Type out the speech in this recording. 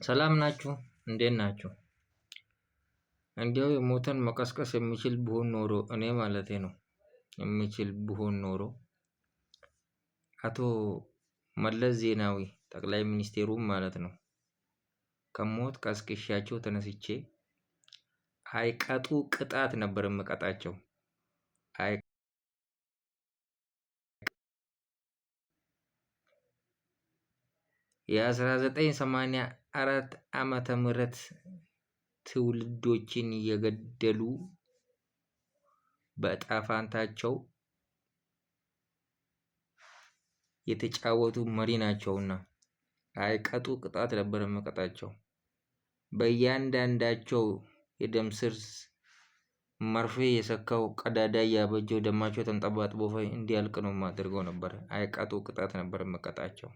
ሰላም ናችሁ? እንዴት ናችሁ? እንዲያው የሞተን መቀስቀስ የሚችል ብሆን ኖሮ እኔ ማለቴ ነው የሚችል ብሆን ኖሮ አቶ መለስ ዜናዊ ጠቅላይ ሚኒስቴሩም ማለት ነው ከሞት ቀስቅሻቸው ተነስቼ አይቀጡ ቅጣት ነበር የምቀጣቸው። የ1984 ዓመተ ምህረት ትውልዶችን የገደሉ በዕጣ ፈንታቸው የተጫወቱ መሪ ናቸውና አይቀጡ ቅጣት ነበር የምቀጣቸው። በእያንዳንዳቸው የደም ስር መርፌ የሰካው ቀዳዳ እያበጀው ደማቸው ተንጠባጥቦ እንዲያልቅ ነው የማደርገው ነበር። አይቀጡ ቅጣት ነበር የምቀጣቸው።